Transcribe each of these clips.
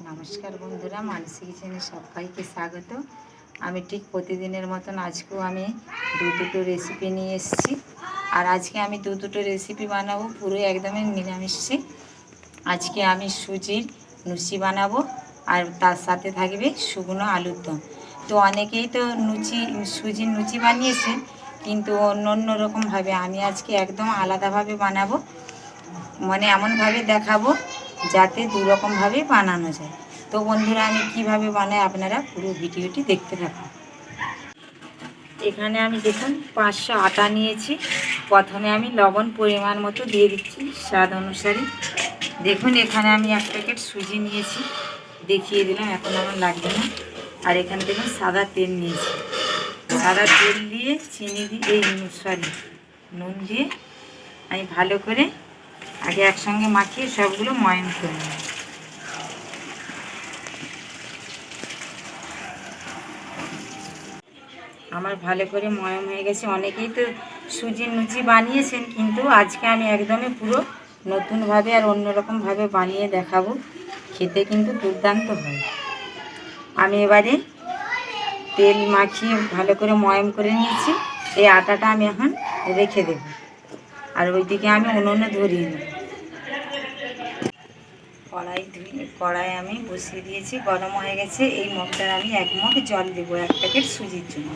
নমস্কার বন্ধুরা, মানসী কিচেনে সবাইকে স্বাগত। আমি ঠিক প্রতিদিনের মতন আজকেও আমি দুটো রেসিপি নিয়ে এসেছি। আর আজকে আমি দুটো রেসিপি বানাবো পুরো একদমই নিরামিষে। আজকে আমি সুজির লুচি বানাবো আর তার সাথে থাকবে শুকনো আলুর দম। তো অনেকেই তো সুজির লুচি বানিয়েছে, কিন্তু অন্য রকমভাবে আমি আজকে একদম আলাদাভাবে বানাবো। মানে এমনভাবে দেখাবো যাতে দুরকমভাবে বানানো যায়। তো বন্ধুরা, আমি কিভাবে বানাই আপনারা পুরো ভিডিওটি দেখতে থাকুন। এখানে আমি দেখুন 500 আটা নিয়েছি। প্রথমে আমি লবণ পরিমাণ মতো দিয়ে দিচ্ছি স্বাদ অনুসারে। দেখুন এখানে আমি 1 প্যাকেট সুজি নিয়েছি, দেখিয়ে দিলাম, এখন আমার লাগবে না। আর এখানে দেখুন সাদা তেল নিয়েছি। সাদা তেল দিয়ে চিনি দিয়ে নুন দিয়ে আমি ভালো করে আগে একসঙ্গে মাখিয়ে সবগুলো ময়ান করে নেব। আমার ভালো করে ময়াম হয়ে গেছে। অনেকেই তো সুজির লুচি বানিয়েছেন, কিন্তু আজকে আমি একদমই পুরো নতুনভাবে আর অন্যরকমভাবে বানিয়ে দেখাবো। খেতে কিন্তু দুর্দান্ত হয়। আমি এবারে তেল মাখিয়ে ভালো করে ময়াম করে নিয়েছি। এই আটাটা আমি এখন রেখে দেব, আর ওইদিকে আমি উনুনে ধরিয়ে নেব। কড়াই আমি বসিয়ে দিয়েছি, গরম হয়ে গেছে। এই মগটার আমি 1 মগ জল দেবো 1 প্যাকেট সুজির জন্য।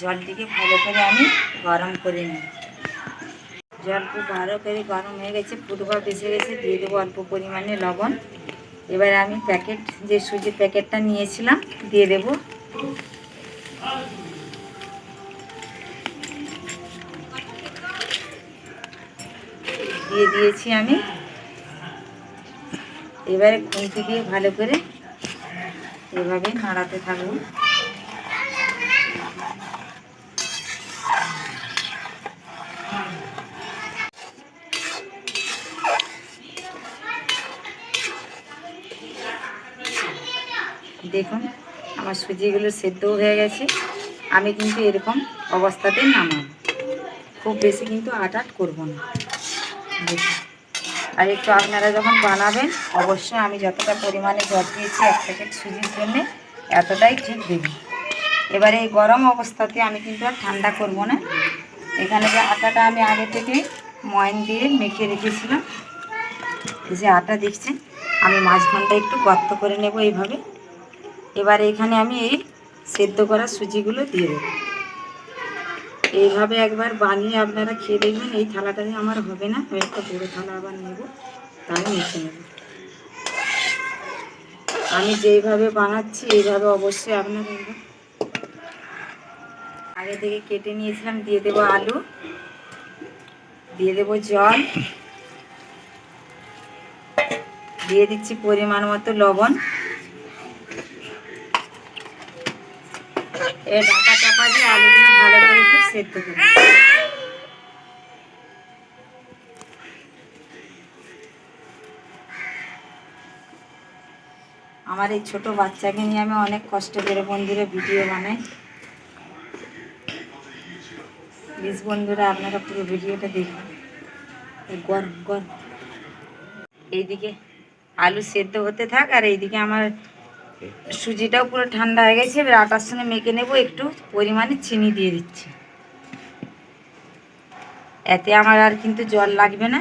জলটিকে ভালো করে আমি গরম করে নিই। জল খুব ভালো করে গরম হয়ে গেছে, ফুটবা বেসে গেছে। দিয়ে দেবো অল্প পরিমাণে লবণ। এবার আমি যে সুজির প্যাকেটটা নিয়েছিলাম দিয়ে দেবো। দিয়ে দিয়েছি আমি। এবারে খুন্তি দিয়ে ভালো করে এভাবে নাড়াতে থাকবো। দেখুন আমার সুজিগুলো সেদ্ধ হয়ে গেছে। আমি কিন্তু এরকম অবস্থাতে নামাবো, খুব বেশি কিন্তু আটাট করব না। দেখুন, আর একটু আপনারা যখন বানাবেন অবশ্যই আমি যতটা পরিমাণে জল দিয়েছি 1 প্যাকেট সুজির জন্যে এতটাই ঠিক দেবেন। এবারে এই গরম অবস্থাতে আমি কিন্তু আর ঠান্ডা করব না। এখানে যে আটাটা আমি আগে থেকে ময়ান দিয়ে মেখে রেখেছিলাম, এই যে আটা দেখছেন, আমি মাঝখানটা একটু গর্ত করে নেব এইভাবে। এবার এখানে আমি এই সেদ্ধ করা সুজিগুলো দিয়ে দেবো। এইভাবে একবার বানিয়ে আপনারা খেয়ে দেখবেন। এই থালাটাতে আমার হবে না, আমি একটা বড়ো থালা আবার নেব, তাই মেখে নেব। আমি যেইভাবে বানাচ্ছি এইভাবে অবশ্যই আপনারা একবার। আগে থেকে কেটে নিয়েছিলাম। দিয়ে দেবো আলু, দিয়ে দেবো জল, দিয়ে দিচ্ছি পরিমাণ মতো লবণ। এর ঢাকা চাপা দিয়ে আলুগুলো ভালো করে একটু সেদ্ধ করে। আমার এই ছোট বাচ্চাকে নিয়ে আমি অনেক কষ্ট করে বন্ধুরা ভিডিও বানাই। প্লিজ বন্ধুরা আপনারা পুরো ভিডিওটা দেখুন। গরম গরম এইদিকে আলু সেদ্ধ হতে থাক, আর এইদিকে আমার সুজিটাও পুরো ঠান্ডা হয়ে গেছে। এবার আটার সঙ্গে মেখে নেব। একটু পরিমাণে চিনি দিয়ে দিচ্ছি, এতে আমার আর কিন্তু জল লাগবে না।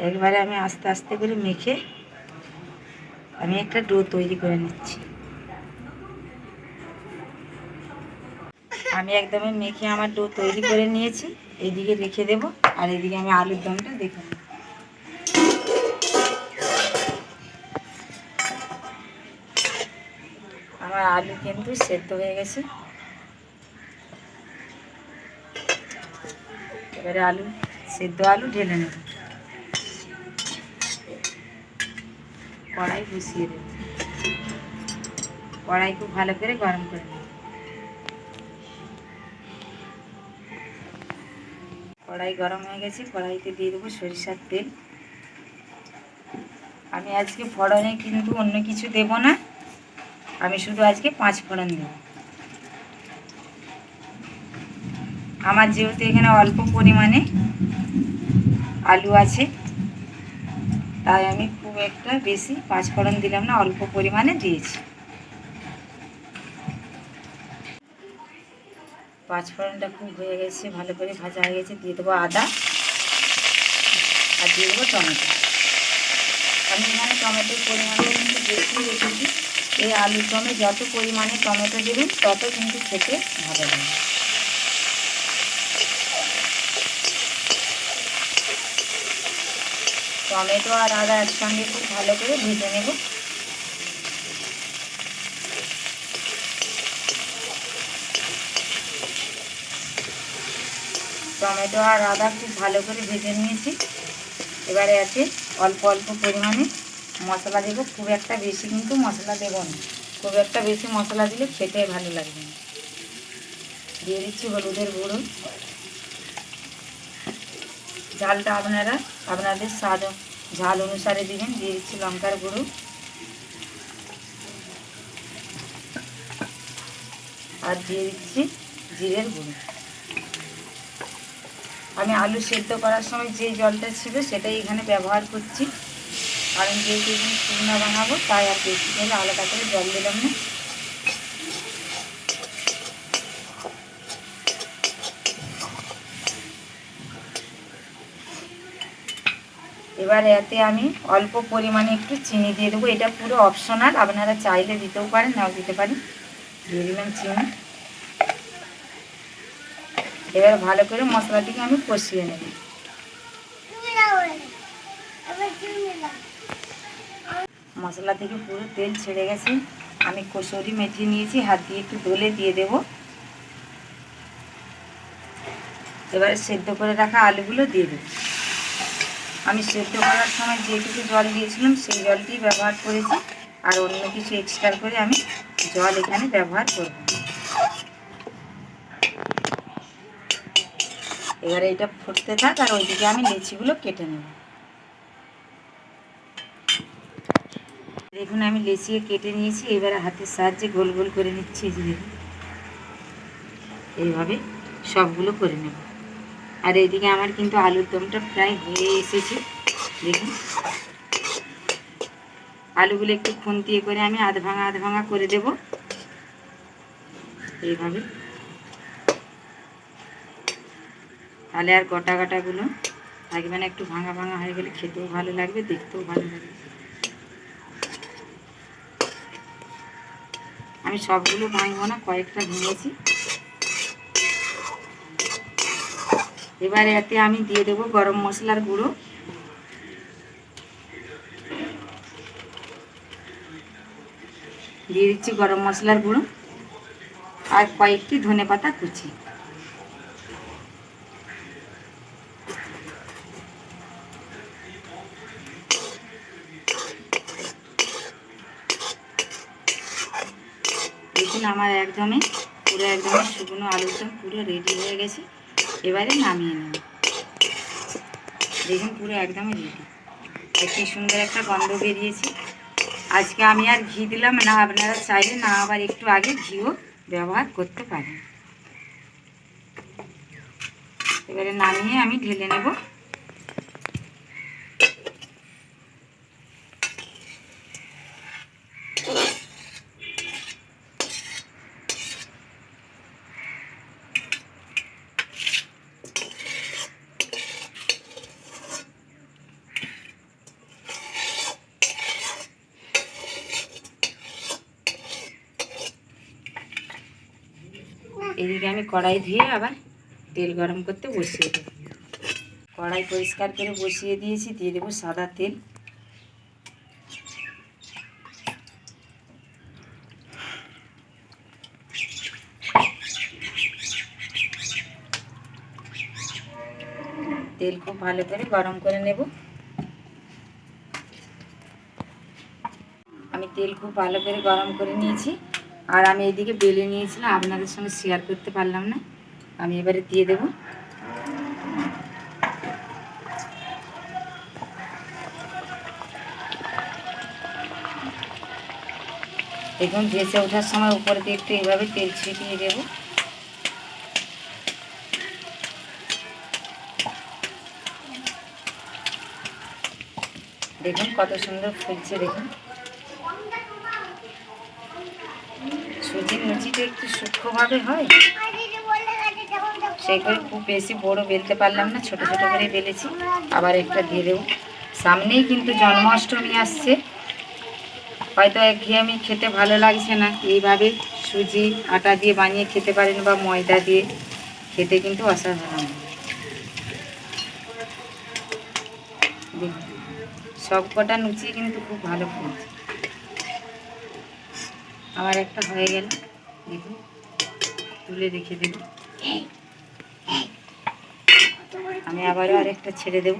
একবারে আমি আস্তে আস্তে করে মেখে আমি একটা ডো তৈরি করে নিচ্ছি। আমি একদমই মেখে আমার ডো তৈরি করে নিয়েছি, এইদিকে রেখে দেব। আর এইদিকে আমি আলুর দমটা দেখে নেব। আমার আলু কিন্তু সেদ্ধ হয়ে গেছে। এবারে সেদ্ধ আলু ঢেলে নেব। কড়াই বসিয়ে দেব, কড়াই খুব ভালো করে গরম করে নেব। কড়াই গরম হয়ে গেছে, কড়াইতে দিয়ে দেবো সরিষার তেল। আমি আজকে ফোড়নে কিন্তু অন্য কিছু দেব না, আমি শুধু আজকে 5 ফোড়ন দেব। আমার যেহেতু এখানে অল্প পরিমাণে আলু আছে, তাই আমি খুব একটা বেশি পাঁচফোড়ন দিলাম না, অল্প পরিমাণে দিয়েছি। পাঁচফোড়নটা খুব হয়ে গেছে, ভালো করে ভাজা হয়ে গেছে। দিয়ে দেবো আদা আর দিয়ে দেবো টমেটো। আমি এখানে টমেটোর পরিমাণটা কিন্তু বেশি রেখেছি। এই আলুর দমে যত পরিমাণে টমেটো দেবেন তত কিন্তু খেতে ভালো লাগে। টমেটো আর আদা একসঙ্গে খুব ভালো করে ভেজে নেব। টমেটো আর আদা খুব ভালো করে ভেজে নিয়েছি। এবারে আছে অল্প অল্প পরিমাণে মশলা দেবো। খুব একটা বেশি কিন্তু মশলা দেবো না, খুব একটা বেশি মশলা দিলে খেতে ভালো লাগবে না। দিয়ে দিচ্ছি হলুদের গুঁড়ো। ঝালটা আপনাদের স্বাদ ঝাল অনুসারে দিবেন। দিয়ে দিচ্ছি লঙ্কার গুঁড়ো আর দিয়ে দিচ্ছি জিরের গুঁড়ো। আমি আলু সেদ্ধ করার সময় যে জলটা ছিল সেটাই এখানে ব্যবহার করছি, কারণ যেহেতু এখানে শুকনো বানাবো তাই আর বেশি করে আলাদা করে জল দিলাম না। এবার এতে আমি অল্প পরিমাণে একটু চিনি দিয়ে দেবো। এটা পুরো অপশনাল, আপনারা চাইলে দিতেও পারেন, নাও দিতে পারেন। দিয়ে দিলাম চিনি। এবার ভালো করে মশলাটিকে আমি কষিয়ে নেব। মশলা থেকে পুরো তেল ছেড়ে গেছে। আমি কসুরি মেথি নিয়েছি, হাত দিয়ে একটু দলে দিয়ে দেব। এবারে সেদ্ধ করে রাখা আলুগুলো দিয়ে দেব। আমি সেদ্ধ করার সময় যেটুকু জল দিয়েছিলাম সেই জলটি ব্যবহার করেছি, আর অন্য কিছু এক্সট্রা করে আমি জল এখানে ব্যবহার করব। এবারে এটা ফুটতে থাক, আর ওইদিকে আমি লেচিগুলো কেটে নেব। দেখুন আমি লেচিয়ে কেটে নিয়েছি। এবারে হাতের সাহায্যে গোল গোল করে নিচ্ছি। এই যে দেখুন, এইভাবে সবগুলো করে নেব। আর এইদিকে আমার কিন্তু আলুর দমটা প্রায় হয়ে এসেছে। দেখুন আলুগুলো একটু খুন্তিয়ে করে আমি আধ ভাঙা করে দেব। এইভাবে তাহলে আর গোটা গোটাগুলো থাকবে না, একটু ভাঙা হয়ে গেলে খেতেও ভালো লাগবে, দেখতেও ভালো লাগবে। আমি সবগুলো ভাঙবো না, কয়েকটা ভেঙেছি। এবারে এতে আমি দিয়ে দেবো গরম মশলার গুঁড়ো, দিয়ে দিচ্ছি গরম মশলার গুঁড়ো আর কয়েকটি ধনেপাতা কুচি। দেখুন আমার পুরো একদমই শুকনো আলুর দম পুরো রেডি হয়ে গেছে। এবারে নামিয়ে নেব। দেখুন পুরো একদমই রেডি। কি সুন্দর একটা গন্ধ বেরিয়েছে। আজকে আমি আর ঘি দিলাম না, আপনারা চাইলে না আবার একটু আগে ঘিও ব্যবহার করতে পারেন। এবারে নামিয়ে আমি ঢেলে নেব। এদিকে আমি কড়াই ধুয়ে আবার তেল গরম করতে বসিয়ে দেব। কড়াই পরিষ্কার করে বসিয়ে দিয়েছি। দিয়ে দেবো সাদা তেল। তেল খুব ভালো করে গরম করে নেব। আমি তেল খুব ভালো করে গরম করে নিয়েছি, আর আমি এদিকে বেলে নিয়েছিলাম, আপনাদের সঙ্গে শেয়ার করতে পারলাম না। আমি এবারে দিয়ে দেব। দেখুন ভেসে ওঠার সময় উপরে দিয়ে একটু এইভাবে তেল ছিটিয়ে দেব। দেখুন কত সুন্দর ফুলছে। দেখুন সুজির লুচিটা একটু সূক্ষ্মভাবে হয়, সেই করে খুব বেশি বড় বেলতে পারলাম না, ছোট ছোট করে বেলেছি। আবার একটা দিয়ে দেবো। সামনেই কিন্তু জন্মাষ্টমী আসছে, হয়তো একঘেয়েমি খেতে ভালো লাগছে না, এইভাবে সুজি আটা দিয়ে বানিয়ে খেতে পারেন বা ময়দা দিয়ে, খেতে কিন্তু অসাধারণ। দেখুন সব কটা লুচি কিন্তু খুব ভালো ফুলছে। আমার একটা হয়ে গেল, দেখুন তুলে রেখে দেব। আমি আবারও আরেকটা ছেড়ে দেব।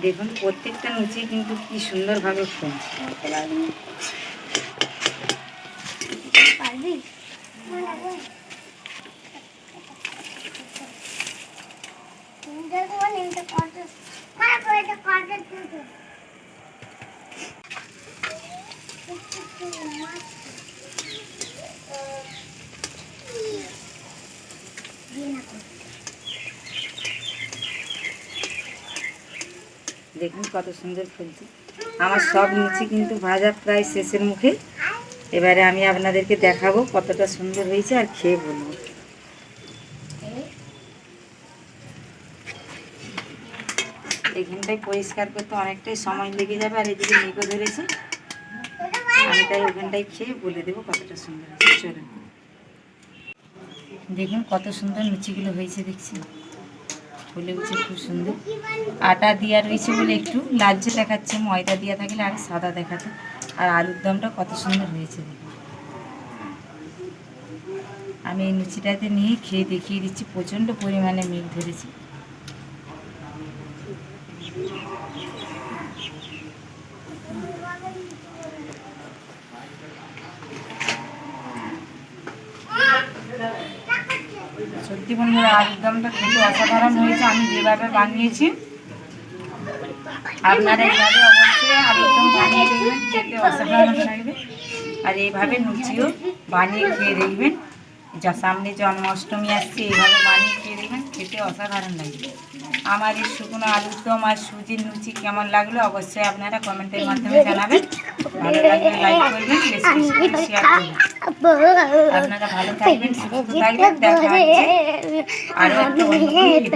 দেখুন প্রত্যেকটা লুচি কিন্তু কি সুন্দরভাবে ফুলছে। দেখুন কত সুন্দর ফুলছে। আমার সব লুচি কিন্তু ভাজা প্রায় শেষের মুখে। এবারে আমি আপনাদেরকে দেখাবো কতটা সুন্দর হয়েছে আর খেয়ে বলবো। এখানটায় পরিষ্কার করতে অনেকটাই সময় লেগে যাবে, আর এদিকে মেঘও ধরেছে। আমি তাই ওখানটায় খেয়ে বলে দেবো কতটা সুন্দর হয়েছে। চলুন দেখুন কত সুন্দর লুচিগুলো হয়েছে, দেখছি ফুলে উঠছে খুব সুন্দর। আটা দেওয়া রয়েছে বলে একটু লালচে দেখাচ্ছে, ময়দা দেওয়া থাকলে আর সাদা দেখাতো। আর আলুর দমটা কত সুন্দর হয়েছে দেখুন। আমি এই লুচিটাতে নিয়ে খেয়ে দেখিয়ে দিচ্ছি, প্রচণ্ড পরিমাণে মেঘ ধরেছে। সত্যি বন্ধুরা আলুর দমটা খেতে অসাধারণ হয়েছে। আমি যেভাবে বানিয়েছি আপনারা এইভাবে অবশ্যই আলুর দম বানিয়ে দেখবেন, খেতে অসাধারণ লাগবে। আর এইভাবে লুচিও বানিয়ে খেয়ে দেখবেন, যা সামনে জন্মাষ্টমী আসছে, এইভাবে বানিয়ে খেয়ে দেখবেন, খেতে অসাধারণ লাগবে। আমার এই শুকনো আলুর দম আর সুজির লুচি কেমন লাগলো অবশ্যই আপনারা কমেন্টের মাধ্যমে জানাবেন। ভালো লাগলে লাইক করবেন, বেশি বেশি করে শেয়ার করবেন। আপনারা ভালো থাকবেন, সুস্থ থাকবেন। দেখা হচ্ছে আরও একটা অন্য ভিডিও।